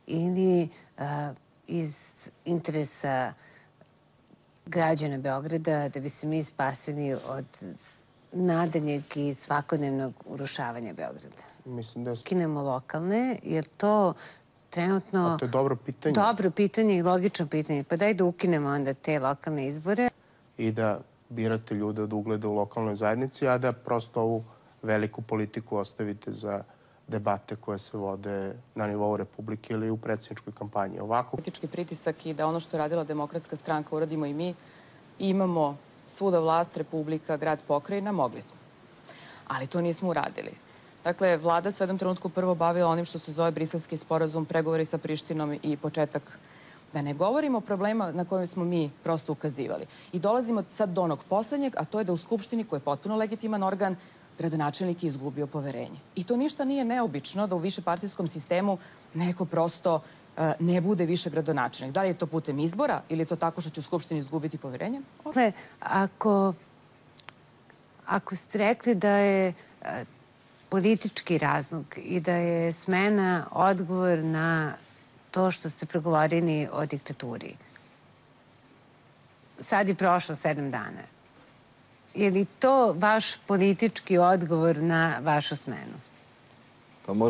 ili iz interesa građana Beograda da bi se mi spasili od nadaljeg i svakodnevnog urušavanja Beograda? Mislim da je... Ukinemo lokalne, jer to trenutno... A to je dobro pitanje. Dobro pitanje i logično pitanje. Pa daj da ukinemo onda te lokalne izbore. I da birate ljude od ugleda u lokalnoj zajednici, a da prosto ovu veliku politiku ostavite za debate koje se vode na nivou Republike ili u predsjedničkoj kampanji. Ovako... Politički pritisak i da ono što je radila Demokratska stranka uradimo i mi. Imamo svuda vlast, Republika, grad, pokrajina, mogli smo. Ali to nismo uradili. Dakle, vlada se u jednom trenutku prvo bavila onim što se zove Briselski sporazum, pregovori sa Prištinom i početak. Da ne govorimo o problema na koje smo mi prosto ukazivali. I dolazimo sad do onog poslednjeg, a to je da u Skupštini, koji je potpuno legitiman organ, gradonačelnik je izgubio poverenje. I to ništa nije neobično da u višepartijskom sistemu neko prosto ne bude više gradonačelnik. Da li je to putem izbora ili je to tako što će u Skupštini izgubiti poverenje? Dakle, ako ste rekli da je politički razlog i da je smena odgovor na to što ste pregovorili o diktaturi, sad je prošlo 7 dana. Je li to vaš politički odgovor na vašu smenu?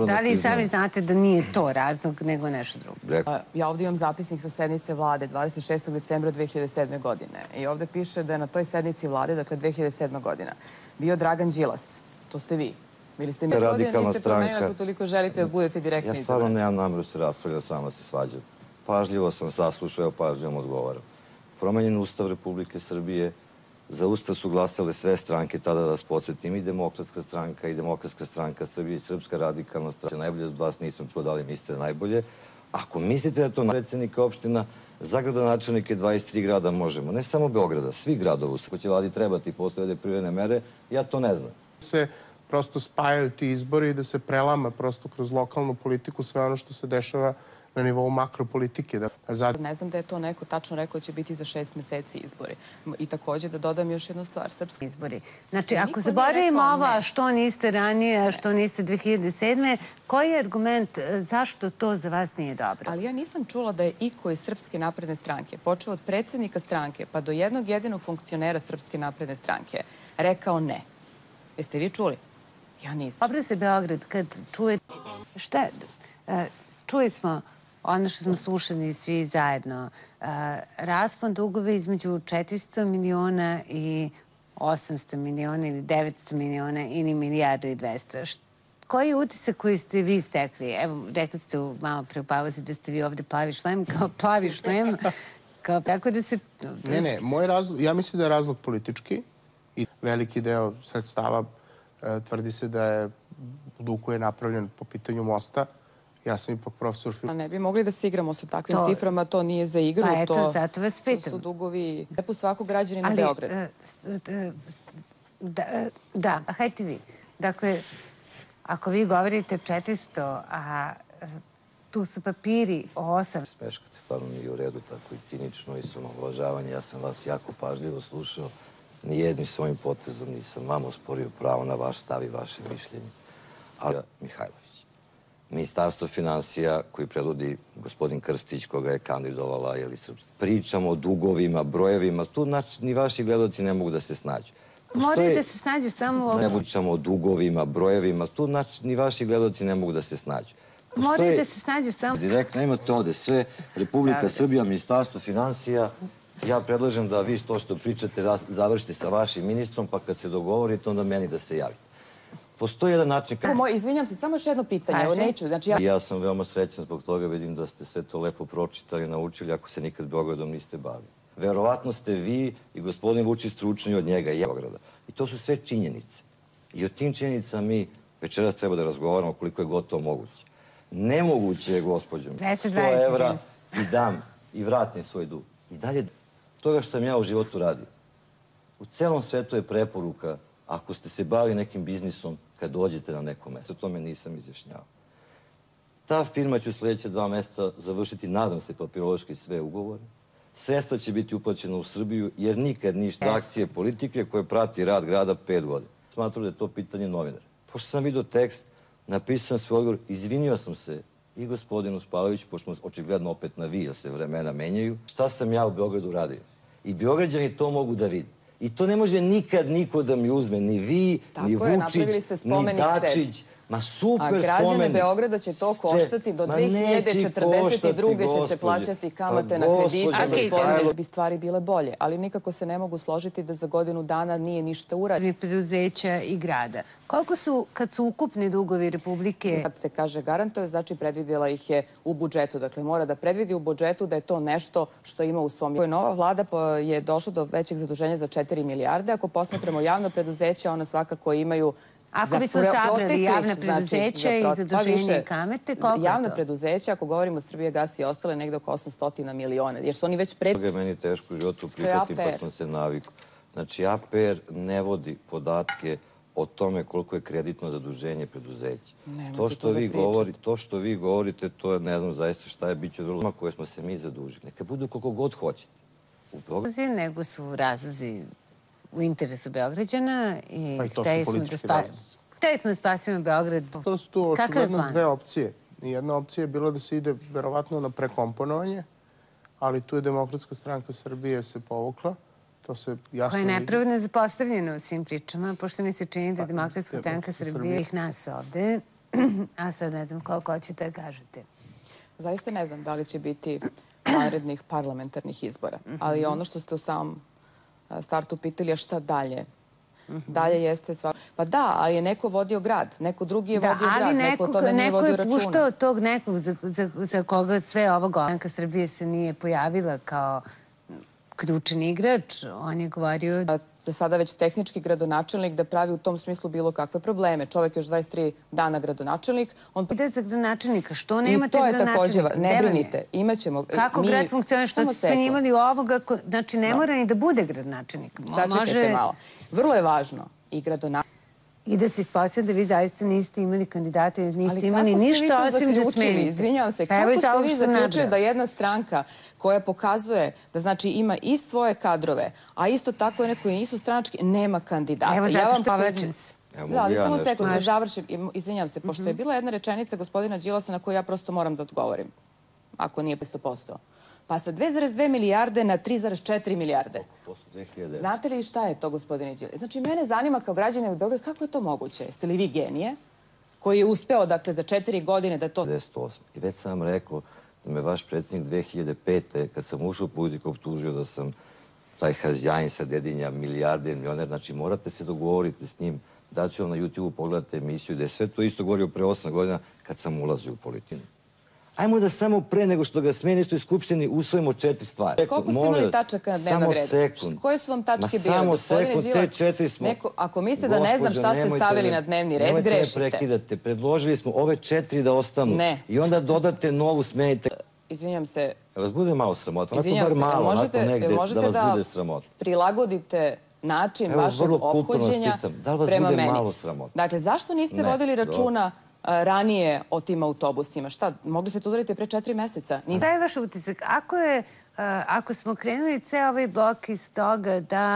Da li sami znate da nije to razlog, nego nešto drugo? Ja ovdje imam zapisnik sa sednice vlade 26. decembra 2007. godine. I ovdje piše da je na toj sednici vlade, dakle 2007. godina, bio Dragan Đilas. To ste vi. Bili ste mi godine, niste promenili ako toliko želite da budete direktni. Ja stvarno nemam nameru se raspravljati, s vama se svađam. Pažljivo sam saslušao, evo pažljivo odgovaram. Promenjen Ustav Republike Srbije, za Ustav su glasale sve stranke, tada da vas podsjetim, i Demokratska stranka, i Demokratska stranka Srbije, i Srpska radikalna stranka. Najbolje od vas nisam čuo da li mislite najbolje. Ako mislite da je to predsjednika opština, za gradonačelnike 23 grada možemo. Ne samo Beograda, svih gradova. Ako će vladi trebati postoje privredne mere, ja to ne znam. Se prosto spajaju ti izbori i da se prelama prosto kroz lokalnu politiku sve ono što se dešava na nivou makropolitike. Ne znam da je to neko tačno rekao da će biti za 6 meseci izbori. I također da dodam još jednu stvar, srpski izbori. Znači, ako zaboravimo ovo, a što niste ranije, a što niste 2007. Koji je argument zašto to za vas nije dobro? Ali ja nisam čula da je iko iz Srpske napredne stranke, počeo od predsjednika stranke pa do jednog jedinog funkcionera Srpske napredne stranke, rekao ne. Jeste vi čuli? Ja nisam. Dobro se Beograd kad čuje... Šta? Čuli smo ono što smo slušali svi zajedno. Raspon dugove između 400 miliona i 800 miliona ili 900 miliona ili milijardu i 200. Koji je utisak koji ste vi stekli? Evo, rekli ste malo pre u pauzi da ste vi ovde plavi šlem, kao plavi šlem. Tako da se... Ne, moj razlog, ja mislim da je razlog politički i veliki deo sredstava tvrdi se da je dug koji je napravljen po pitanju mosta. Ja sam ipak profesor... Ne bi mogli da se igramo sa takvim ciframa, to nije za igru. Pa eto, zato vas pitam. To su dugovi po svakog građanina Beograda. Da, hajte vi. Dakle, ako vi govorite 400, a tu su papiri o 8... Smeškate, stvarno nije u redu tako i cinično i samouvlažavanje. Ja sam vas jako pažljivo slušao. Nijednim svojim potezom nisam vam osporio pravo na vaš stav i vaše mišljenje. Ali Mihajlović. Ministarstvo finansija koji predvodi gospodin Krstić, koga je kandidovala Srpska. Pričamo o dugovima, brojevima, tu ni vaši gledaoci ne mogu da se snađu. Moraju da se snađu samo... Ne pričamo o dugovima, brojevima, tu ni vaši gledaoci ne mogu da se snađu. Moraju da se snađu samo... Direktno imate ovde sve, Republika Srbija, Ministarstvo finansija. Ja predlažem da vi to što pričate završite sa vašim ministrom, pa kad se dogovorite, onda meni da se javite. Postoji jedan način... Izvinjam se, samo još jedno pitanje. Ja sam veoma srećan zbog toga, vidim da ste sve to lepo pročitali, naučili, ako se nikad Beogradom niste bavili. Verovatno ste vi i gospodin Vučić stručni od njega i Beograda. I to su sve činjenice. I o tim činjenicama mi večeras treba da razgovaramo koliko je gotovo moguće. Nemoguće je, gospođo, 100 evra i dam i vratim svoj dug. I dalje toga što sam ja u životu radio. U celom svetu je preporuka ako ste se bavili nekim biznisom kad dođete na neko mesto. O tome nisam izjašnjavao. Ta firma će u sljedeće 2 mjeseca završiti, nadam se, papirološki sve ugovore. Sredstva će biti uplaćena u Srbiju, jer nikad ništa akcije politike koje prati rad grada 5 godina. Smatram da je to pitanje novinara. Pošto sam vidio tekst, napisao sam svoj odgovor, izvinio sam se i gospodinu Spaloviću, pošto smo očigledno opet na vi, jer se vremena menjaju, šta sam ja u Beogradu radio. I Beograđani to mogu da vidi. I to ne može nikad niko da mi uzme, ni vi, ni Vučić, ni Dačić. Ma super spomenik. A građane Beograda će to koštati do 2042. će se plaćati kamate na kredite. Bi stvari bile bolje, ali nikako se ne mogu složiti da za godinu dana nije ništa urađeno. Preduzeća i grada. Koliko su, kad su ukupni dugovi Republike? Sad se kaže garantuje, znači predvidjela ih je u budžetu. Dakle, mora da predvidi u budžetu da je to nešto što ima u svom... Nova vlada je došla do većeg zaduženja za 4 milijarde. Ako posmatramo javna preduzeća, ona svakako imaju... Ako bismo sabrali javna preduzeća i zaduženje i kamete, koliko je to? Javna preduzeća, ako govorimo o Srbijagas i ostale, negde oko 800 miliona. Jer su oni već pred... Meni je teško u životu prihvatim, pa sam se navikao. Znači, APR ne vodi podatke o tome koliko je kreditno zaduženje preduzeća. To što vi govorite, to je, ne znam zaista šta je, bit će vrlo koje smo se mi zadužili. Neka budu koliko god hoćete. Nego su razlozi u interesu Beograđana i Pa i to su politički razlozi. hteli smo da spasimo Beograd. To su tu očigledno dve opcije. Jedna opcija je bila da se ide verovatno na prekomponovanje, ali tu je Demokratska stranka Srbije se povukla. To se jasno Koja vidi. je nepravedno zapostavljena u svim pričama, pošto mi se čini da Demokratska stranka Srbije ih nas ovde, a sad ne znam koliko hoćete da kažete. Zaista ne znam da li će biti narednih parlamentarnih izbora, ali ono što ste u samom startu pitali je šta dalje. Dalje jeste sva... Pa da, ali je neko vodio grad, neko drugi je vodio grad, neko o tome nije vodio računa. Neko je puštao tog nekog za koga sve ovo Stranka Srbije se nije pojavila kao ključan igrač. On je govorio... Za sada već tehnički gradonačelnik da pravi u tom smislu bilo kakve probleme. Čovjek još 23 dana gradonačelnik. Ide za gradonačelnika. Što nemate gradonačelnika? Ne brinite, imaćemo... Kako grad funkcioniše? Što ste smenjivali ovoga? Znači, ne mora ni da bude gradonačelnik. Sačekajte malo. Vrlo je važno i gradonačelnik. I da se ispostavlja da vi zaista niste imali kandidate, niste imali ništa osim da smenite. Izvinjavam se, kako ste vi zaključili da jedna stranka koja pokazuje da znači ima i svoje kadrove, a isto tako one koji nisu stranački, nema kandidata. Evo zato što povlačim se. Da, ali samo sekund da završim. Izvinjavam se, pošto je bila jedna rečenica gospodina Đilasa na koju ja prosto moram da odgovorim, ako nije 100%. Pa sa 2,2 milijarde na 3,4 milijarde. Znate li šta je to, gospodine Đilas? Znači, mene zanima kao građanima u Beogradu kako je to moguće? Jeste li vi genije koji je uspeo, dakle, za 4 godine da to... 1998. I već sam rekao da me vaš predsjednik 2005. kad sam ušao u politiku optužio da sam taj hazjajin sa Dedinja, milijarder, milioner. Znači, morate se dogovoriti s njim. Da ću vam na YouTube pogledati emisiju da je sve to isto govorio pre 8 godina kad sam ulazio u politiku. Ajmo da samo pre nego što ga smeni istoj skupštini usvojimo 4 stvari. Koliko ste imali tačaka na dnevnog reda? Samo sekund. Koje su vam tačke bile? Samo sekund, te 4 smo... Ako mislite da ne znam šta ste stavili na dnevni red, grešite. Nemojte me prekidate. Predložili smo ove 4 da ostanu. Ne. I onda dodate novu, smenite. Izvinjam se. Da vas bude malo sramota. Izvinjam se. Možete da prilagodite način vašeg ophođenja prema meni. Dakle, zašto niste vodili računa ranije o tim autobusima? Šta, mogli ste to udariti pre 4 meseca? Šta je vaš utisak? Ako smo krenuli ceo ovaj blok iz toga da